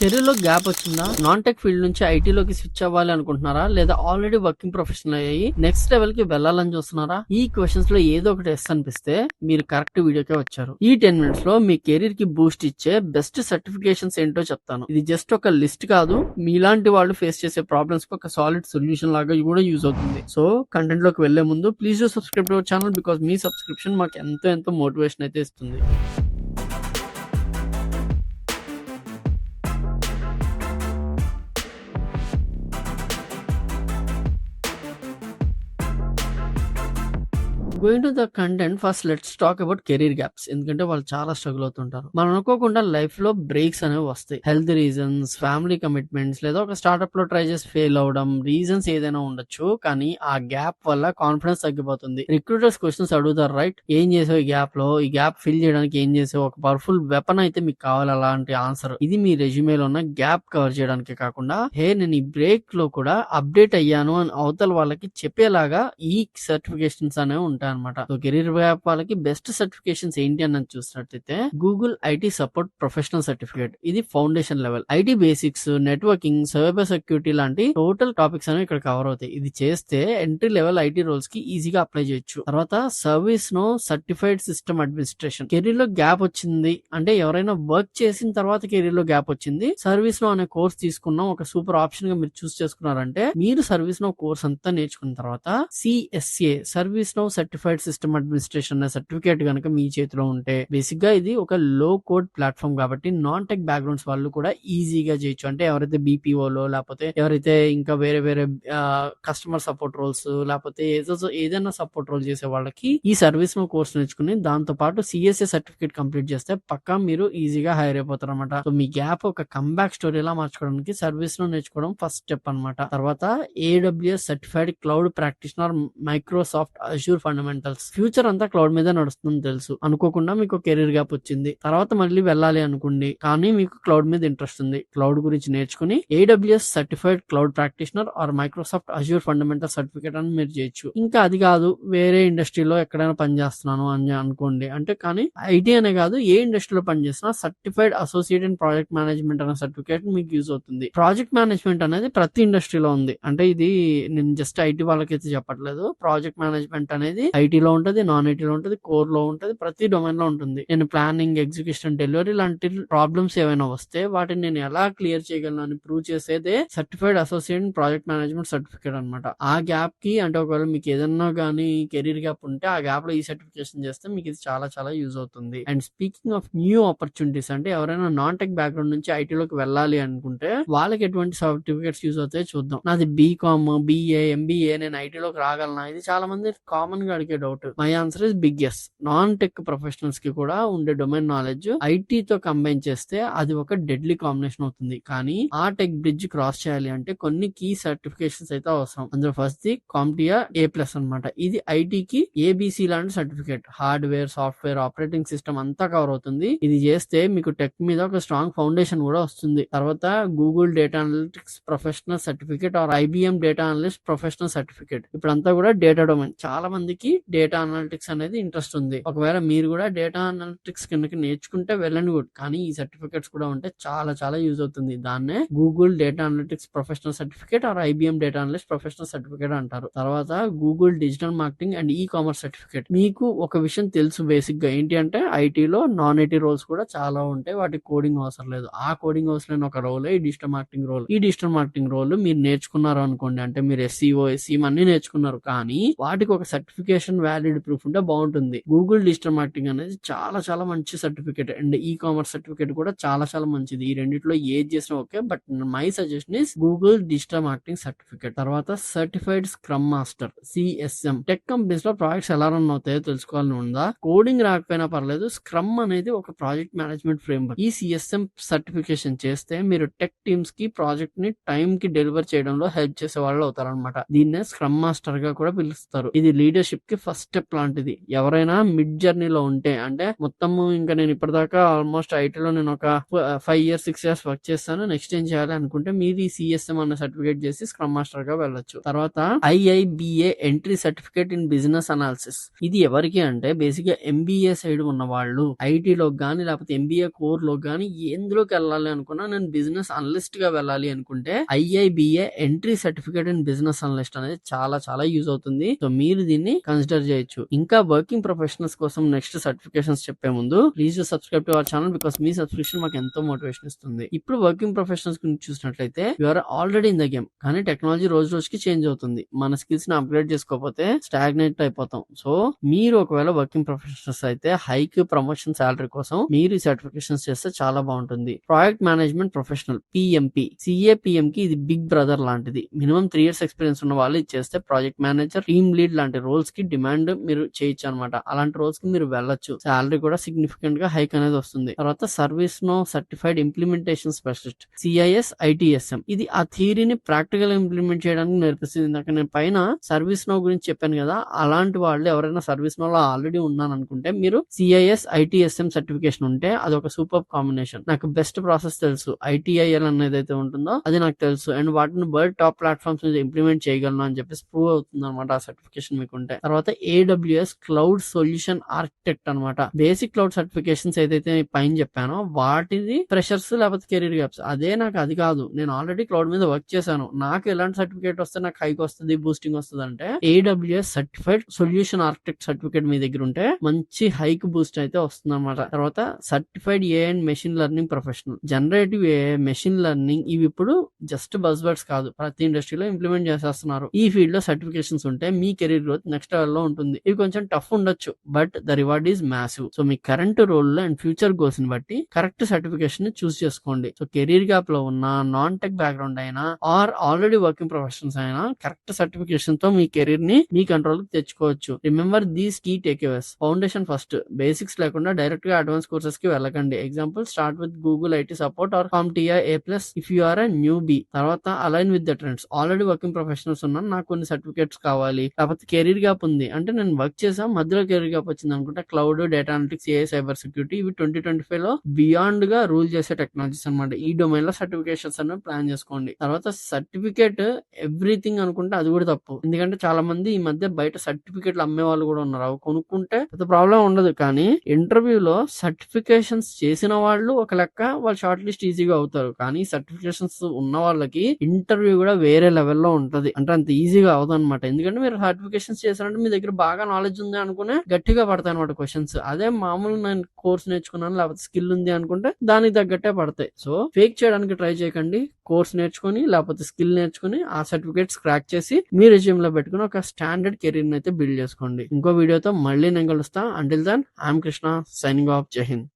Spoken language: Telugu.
కెరీర్ లో గ్యాప్ వచ్చిందా? నాన్ టెక్ ఫీల్డ్ నుంచి ఐటీలోకి స్విచ్ అవ్వాలి అనుకుంటున్నారా? లేదా ఆల్రెడీ వర్కింగ్ ప్రొఫెషనల్ అయ్యి నెక్స్ట్ లెవెల్ కి వెళ్లాలని చూస్తున్నారా? ఈ క్వశ్చన్స్ లో ఏదో ఒకటి ఎస్ అనిపిస్తే మీరు కరెక్ట్ వీడియోకే వచ్చారు. ఈ 10 మినిట్స్ లో మీ కెరీర్ కి బూస్ట్ ఇచ్చే బెస్ట్ సర్టిఫికేషన్స్ ఏంటో చెప్తాను. ఇది జస్ట్ ఒక లిస్ట్ కాదు, మీలాంటి వాళ్ళు ఫేస్ చేసే ప్రాబ్లమ్స్ కి ఒక సాలిడ్ సొల్యూషన్ లాగా కూడా యూజ్ అవుతుంది. సో కంటెంట్ లోకి వెళ్లే ముందు please subscribe to our channel, because మీ సబ్స్క్రిప్షన్ మాకు ఎంతో మోటివేషన్ అయితే ఇస్తుంది. Going to the content, first let's talk about career gaps. ఎందుకంటే వాళ్ళు చాలా స్ట్రగుల్ అవుతుంటారు. మనం అనుకోకుండా లైఫ్ లో బ్రేక్స్ అనేవి వస్తాయి. హెల్త్ రీజన్స్, ఫ్యామిలీ కమిట్మెంట్స్, లేదా ఒక స్టార్ట్అప్ లో ట్రై చేసి ఫెయిల్ అవడం, రీజన్స్ ఏదైనా ఉండొచ్చు. కానీ ఆ గ్యాప్ వల్ల కాన్ఫిడెన్స్ తగ్గిపోతుంది. రిక్రూటర్స్ క్వశ్చన్స్ అడుగుతారు, రైట్? ఏం చేసావు ఈ గ్యాప్ లో? ఈ గ్యాప్ ఫిల్ చేయడానికి ఏం చేసావు? ఒక పవర్ఫుల్ వెపన్ అయితే మీకు కావాలి అలాంటి ఆన్సర్. ఇది మీ రెజ్యూమేలో ఉన్న గ్యాప్ కవర్ చేయడానికి కాకుండా, హే నేను ఈ బ్రేక్ లో కూడా అప్డేట్ అయ్యాను అని అవతల వాళ్ళకి చెప్పేలాగా ఈ సర్టిఫికేషన్స్ అనేవి ఉంటాయి అనమాట. సో కెరీర్ గ్యాప్ వాళ్ళకి బెస్ట్ సర్టిఫికేషన్స్ ఏంటి అని చూసినట్లయితే, Google IT support professional certificate. ఇది foundation level. IT basics, networking, cyber security లాంటి టోటల్ టాపిక్స్ అనేవి ఇక్కడ కవర్ అవుతాయి. ఇది చేస్తే ఎంట్రీ లెవెల్ ఐటీ రోల్స్ కి ఈజీగా అప్లై చేయొచ్చు. తర్వాత ServiceNow certified system administration. Career లో గ్యాప్ వచ్చింది అంటే, ఎవరైనా వర్క్ చేసిన తర్వాత కెరీర్ లో గ్యాప్ వచ్చింది, సర్వీస్ నో అనే కోర్స్ తీసుకున్నాం, ఒక సూపర్ ఆప్షన్ గా మీరు చూస్ చేసుకున్నారంటే, మీరు సర్వీస్ నో కోర్స్ అంతా నేర్చుకున్న తర్వాత CSA ServiceNow certified system administration అనే సర్టిఫికేట్ కనుక మీ చేతిలో ఉంటే, బేసిక్ గా ఇది ఒక లో కోడ్ ప్లాట్ఫామ్ కాబట్టి నాన్ టెక్ బ్యాక్గ్రౌండ్స్ వాళ్ళు కూడా ఈజీగా చేయొచ్చు. అంటే ఎవరైతే బీపీఓలో, లేకపోతే ఎవరైతే ఇంకా వేరే కస్టమర్ సపోర్ట్ రోల్స్, లేకపోతే ఏదైనా సపోర్ట్ రోల్ చేసే వాళ్ళకి ఈ సర్వీస్ నో కోర్స్ నేర్చుకుని దాంతో పాటు సిఎస్ఏ సర్టిఫికేట్ కంప్లీట్ చేస్తే పక్కా మీరు ఈజీగా హైర్ అయిపోతారు అనమాట. సో మీ గ్యాప్ ఒక కంబ్యాక్ స్టోరీలా మార్చుకోవడానికి సర్వీస్ నో నేర్చుకోవడం ఫస్ట్ స్టెప్ అనమాట. తర్వాత AWS certified cloud practitioner, Microsoft Azure fundamentals. Future అంతా క్లౌడ్ మీద నడుస్తుందని తెలుసు. అనుకోకుండా మీకు కెరీర్ గ్యాప్ వచ్చింది, తర్వాత మళ్ళీ వెళ్ళాలి అనుకోండి, కానీ మీకు క్లౌడ్ మీద ఇంట్రెస్ట్ ఉంది. క్లౌడ్ గురించి నేర్చుకుని AWS certified cloud practitioner are Microsoft Azure fundamental certificate అని మీరు చేయొచ్చు. ఇంకా అది కాదు, వేరే ఇండస్ట్రీలో ఎక్కడైనా పని చేస్తున్నాను అని అనుకోండి, అంటే కానీ ఐటీ అనే కాదు, ఏ ఇండస్ట్రీలో పని చేసినా certified associate in project management అనే సర్టిఫికేట్ మీకు యూజ్ అవుతుంది. ప్రాజెక్ట్ మేనేజ్మెంట్ అనేది ప్రతి ఇండస్ట్రీలో ఉంది. అంటే ఇది నేను జస్ట్ ఐటీ వాళ్ళకైతే చెప్పట్లేదు. ప్రాజెక్ట్ మేనేజ్మెంట్ అనేది ఐటీలో ఉంటది, నాన్ ఐటీలో ఉంటది, కోర్ లో ఉంటది, ప్రతి డొమైన్ లో ఉంటుంది. నేను ప్లానింగ్, ఎగ్జిక్యూషన్, డెలివరీ లాంటి ప్రాబ్లమ్స్ ఏమైనా వస్తే వాటిని నేను ఎలా క్లియర్ చేయగలను అని ప్రూవ్ చేసేదే certified associate in project management certificate అనమాట. ఆ గ్యాప్ కి, అంటే ఒకవేళ మీకు ఏదన్నా గానీ కెరీర్ గ్యాప్ ఉంటే ఆ గ్యాప్ లో ఈ సర్టిఫికేషన్ చేస్తే మీకు ఇది చాలా యూజ్ అవుతుంది. And speaking of new opportunities, అంటే ఎవరైనా నాన్ టెక్ బ్యాక్గ్రౌండ్ నుంచి ఐటీలోకి వెళ్ళాలి అనుకుంటే వాళ్ళకి ఎటువంటి సర్టిఫికేట్స్ యూజ్ అవుతాయో చూద్దాం. నాది బీకామ్, BA, MBA, నేను ఐటీలోకి రాగలనా? ఇది చాలా మంది కామన్ గా అడిగే doubt. My answer is big yes. Non tech professionals కి కూడా ఉండే డొమైన్ నాలెడ్జ్ ఐటీతో కంబైన్ చేస్తే అది ఒక డెడ్లీ కాంబినేషన్ అవుతుంది. కానీ ఆ టెక్ బ్రిడ్జ్ క్రాస్ చేయాలి అంటే కొన్ని కీ సర్టిఫికేషన్స్ అయితే అవసరం. అందులో ఫస్ట్ ది CompTIA A+ అనమాట. ఇది ఐటీకి ABC లాంటి certificate. Hardware, software, operating system అంతా కవర్ అవుతుంది. ఇది చేస్తే మీకు టెక్ మీద ఒక స్ట్రాంగ్ ఫౌండేషన్ కూడా వస్తుంది. తర్వాత Google data analytics professional certificate or IBM data analyst professional certificate. ఇప్పుడంతా కూడా డేటా డొమైన్. చాలా మందికి డేటా అనలిటిక్స్ అనేది ఇంట్రెస్ట్ ఉంది. ఒకవేళ మీరు కూడా డేటా అనలిటిక్స్ కిందకి నేర్చుకుంటే వెళ్ళండి గుడ్, కానీ ఈ సర్టిఫికేట్స్ కూడా ఉంటే చాలా యూజ్ అవుతుంది. దాన్నే Google data analytics professional certificate or IBM data analyst professional certificate అంటారు. తర్వాత Google digital marketing and commerce certificate. మీకు ఒక విషయం తెలుసు బేసిక్ గా, ఏంటి అంటే ఐటీలో నాన్ ఐటీ రోల్స్ కూడా చాలా ఉంటాయి. వాటికి కోడింగ్ అవసరం లేదు. ఆ కోడింగ్ అవసరం లేని ఒక రోల్ ఈ డిజిటల్ మార్కెటింగ్ రోల్. ఈ డిజిటల్ మార్కెటింగ్ రోల్ మీరు నేర్చుకున్నారు అనుకోండి, అంటే మీరు SEO, SEM అన్ని నేర్చుకున్నారు, కానీ వాటికి ఒక సర్టిఫికేషన్ వ్యాలిడ్ ప్రూఫ్ ఉంటే బాగుంటుంది. గూగుల్ డిజిటల్ మార్కెటింగ్ అనేది చాలా మంచి సర్టిఫికేట్. అండ్ కామర్స్ సర్టిఫికేట్ కూడా చాలా మంచిది. ఈ రెండిట్లో ఏది చేసినా okay, but my suggestion is Google digital marketing certificate. తర్వాత certified scrum master, CSM. Tech companies లో ప్రాజెక్ట్స్ ఎలా రన్ అవుతాయో తెలుసుకోవాలని ఉందా? కోడింగ్ రాకపోయినా పర్లేదు, స్క్రమ్ అనేది ఒక ప్రాజెక్ట్ మేనేజ్మెంట్ ఫ్రేమ్వర్క్. ఈ CSM సర్టిఫికేషన్ చేస్తే మీరు టెక్ టీమ్స్ కి ప్రాజెక్ట్ ని టైం కి డెలివర్ చేయడంలో హెల్ప్ చేసే వాళ్ళు అవుతారనమాట. దీన్నే స్క్రమ్ మాస్టర్ గా కూడా పిలుస్తారు. ఇది లీడర్షిప్ కి ఫస్ట్ స్టెప్ లాంటిది. ఎవరైనా మిడ్ జర్నీలో ఉంటే, అంటే మొత్తము ఇంకా నేను ఇప్పటిదాకా ఆల్మోస్ట్ ఐటీలో నేను ఒక 5 ఇయర్స్ 6 ఇయర్స్ వర్క్ చేస్తాను, నెక్స్ట్ ఏం చేయాలి అనుకుంటే మీరు ఈ సిఎస్ఎం అన్న సర్టిఫికేట్ చేసి స్క్రమ్ మాస్టర్ గా వెళ్ళొచ్చు. తర్వాత IIBA entry certificate in business analysis. ఇది ఎవరికి అంటే బేసిక్ గా MBA సైడ్ ఉన్న వాళ్ళు, ఐటీలో గానీ లేకపోతే MBA కోర్ లో గానీ ఎందులోకి వెళ్ళాలి అనుకున్నా, నేను బిజినెస్ అనలిస్ట్ గా వెళ్ళాలి అనుకుంటే IIBA entry certificate in business analyst అనేది చాలా చాలా యూజ్ అవుతుంది. సో మీరు దీన్ని కన్సిడర్ చేయొచ్చు. ఇంకా వర్కింగ్ ప్రొఫెషనల్స్ కోసం నెక్స్ట్ సర్టిఫికేషన్స్ చెప్పే ముందు please subscribe to our channel, because మీ సబ్స్క్రిప్షన్ మాకు ఎంతో మోటివేషన్ ఇస్తుంది. ఇప్పుడు వర్కింగ్ ప్రొఫెషనల్స్ గురించి చూసినట్లయితే you're already in the game, కానీ టెక్నాలజీ రోజు రోజుకి చేంజ్ అవుతుంది. మన స్కిల్స్ ని అప్గ్రేడ్ చేసుకోకపోతే స్టాగ్నేట్ అయిపోతాం. సో మీరు ఒకవేళ వర్కింగ్ ప్రొఫెషనల్స్ అయితే హైక్ ప్రమోషన్ సాలరీ కోసం మీరు ఈ సర్టిఫికేషన్స్ చేస్తే చాలా బాగుంటుంది. Project management professional PMP, CAPM కి ఇది బిగ్ బ్రదర్ లాంటిది. మినిమం 3 ఇయర్స్ ఎక్స్పీరియన్స్ ఉన్న వాళ్ళు ఇది చేస్తే ప్రాజెక్ట్ మేనేజర్, టీమ్ లీడ్ లాంటి రోల్స్ కి డిమాండ్ మీరు చేయొచ్చు అనమాట. అలాంటి రోల్స్ కి మీరు వెళ్ళొచ్చు. సాలరీ కూడా సిగ్నిఫికెంట్ గా హైక్ అనేది వస్తుంది. తర్వాత ServiceNow certified implementation specialist CIS ITSM, ఇది ఆ థియరీని ప్రాక్టికల్ ఇంప్లిమెంట్ చేయడానికి నేర్పిస్తుంది. ఇందాక నేను పైన సర్వీస్ నో గురించి చెప్పాను కదా, అలాంటి వాళ్ళు ఎవరైనా సర్వీస్ నో లో ఆల్రెడీ ఉన్నాను అనుకుంటే మీరు CIS ITSM సర్టిఫికేషన్ ఉంటే అది ఒక సూపర్ కాంబినేషన్. నాకు బెస్ట్ ప్రాసెస్ తెలుసు, ITIL అనేది అయితే ఉంటుందో అది నాకు తెలుసు, అండ్ వాటిని వరల్డ్ టాప్ ప్లాట్ఫామ్స్ మీద ఇంప్లిమెంట్ చేయగలను అని చెప్పేసి ప్రూవ్ అవుతుంది అనమాట ఆ సర్టిఫికేషన్ మీకు ఉంటే. తర్వాత AWS క్లౌడ్ సొల్యూషన్ ఆర్కిటెక్ట్ అనమాట. బేసిక్ క్లౌడ్ సర్టిఫికేషన్స్ ఏదైతే పైన చెప్పానో వాటిది ఫ్రెషర్స్ లేకపోతే కెరీర్ గ్యాప్స్. అదే నాకు అది కాదు, నేను ఆల్రెడీ క్లౌడ్ మీద వర్క్ చేశాను, నాకు ఎలాంటి సర్టిఫికేట్ వస్తే నాకు హైక్ వస్తుంది, బూస్టింగ్ వస్తుంది అంటే AWS certified solution architect certificate మీ దగ్గర ఉంటే మంచి హైక్ బూస్ట్ అయితే వస్తుంది అనమాట. తర్వాత certified AI and machine learning professional. Generative AI, machine learning ఇవి ఇప్పుడు జస్ట్ బజ్ వర్డ్స్ కాదు, ప్రతి ఇండస్ట్రీలో ఇంప్లిమెంట్ చేసేస్తున్నారు. ఈ ఫీల్డ్ లో సర్టిఫికేషన్స్ ఉంటే మీ కెరీర్ గ్రోత్ నెక్స్ట్ లెవెల్ లో ఉంటుంది. ఇవి కొంచెం టఫ్ ఉండొచ్చు, but the reward is massive. So మీ కరెంట్ రోల్ లో అండ్ ఫ్యూచర్ గోల్స్ ని బట్టి కరెక్ట్ సర్టిఫికేషన్ ని చూస్ చేసుకోండి. సో కెరీర్ గ్యాప్ లో ఉన్న, నాన్ టెక్ బ్యాక్గ్రౌండ్ అయినా ఆర్ ఆల్రెడీ వర్కింగ్ ప్రొఫెషనల్స్ అయినా కరెక్ట్ సర్టిఫికేషన్ తో మీ కెరీర్ ని మీ కంట్రోల్ కి తెచ్చుకోవచ్చు. Remember these key takeaways. Foundation first, basics లేకుండా డైరెక్ట్ గా అడ్వాన్స్ కోర్సెస్ కి వెళ్ళకండి. Example, start with Google IT support or CompTIA A+ if you are a newbie. తర్వాత align with the trends. Already working professionals ఉన్నాను, నాకు కొన్ని సర్టిఫికేట్స్ కావాలి, లేకపోతే కెరీర్ గ్యాప్ ఉంది అంటే నేను వర్క్ చేసా మధ్యలో కెరీర్ గ్యాప్ వచ్చింది అనుకుంటే cloud, data analytics, AI, cyber security ఇవి 2025 లో బియాండ్ గా రూల్ చేసే టెక్నాలజీస్ అనమాట. ఈ డొమైన్ లో సర్టిఫికేషన్స్ అనేవి ప్లాన్ చేసుకోండి. తర్వాత సర్టిఫికేట్ ఎవ్రీథింగ్ అనుకుంటే అది కూడా తప్పు. ఎందుకంటే చాలా మంది ఈ మధ్య బయట సర్టిఫికేట్లు అమ్మే వాళ్ళు కూడా ఉన్నారు. అవి కొనుక్కుంటే పెద్ద ప్రాబ్లం ఉండదు, కానీ ఇంటర్వ్యూలో సర్టిఫికేషన్స్ చేసిన వాళ్ళు ఒక లెక్క, వాళ్ళు షార్ట్ లిస్ట్ ఈజీగా అవుతారు. కానీ సర్టిఫికేషన్స్ ఉన్న వాళ్ళకి ఇంటర్వ్యూ కూడా వేరే లెవెల్లో ఉంటది, అంటే అంత ఈజీగా అవదు అనమాట. ఎందుకంటే మీరు సర్టిఫికేషన్స్ చేశారంటే మీ దగ్గర బాగా నాలెడ్జ్ ఉంది అనుకునే గట్టిగా పడతాయి అనమాట క్వశ్చన్స్. అదే మామూలు నేను కోర్స్ నేర్చుకున్నాను లేకపోతే స్కిల్ ఉంది అనుకుంటే దానికి తగ్గట్టే పడతాయి. సో ఫేక్ చేయడానికి ట్రై చేయకండి. కోర్స్ నేర్చుకొని లేకపోతే స్కిల్ నేర్చుకుని ఆ సర్టిఫికేట్స్ క్రాక్ చేసి మీ రెజ్యూమ్ లో పెట్టుకుని ఒక స్టాండర్డ్ కెరీర్ అయితే బిల్డ్ చేసుకోండి. ఇంకో వీడియోతో మళ్ళీ నేను కలుస్తా. Until then I'm Krishna, signing off. జై హింద్.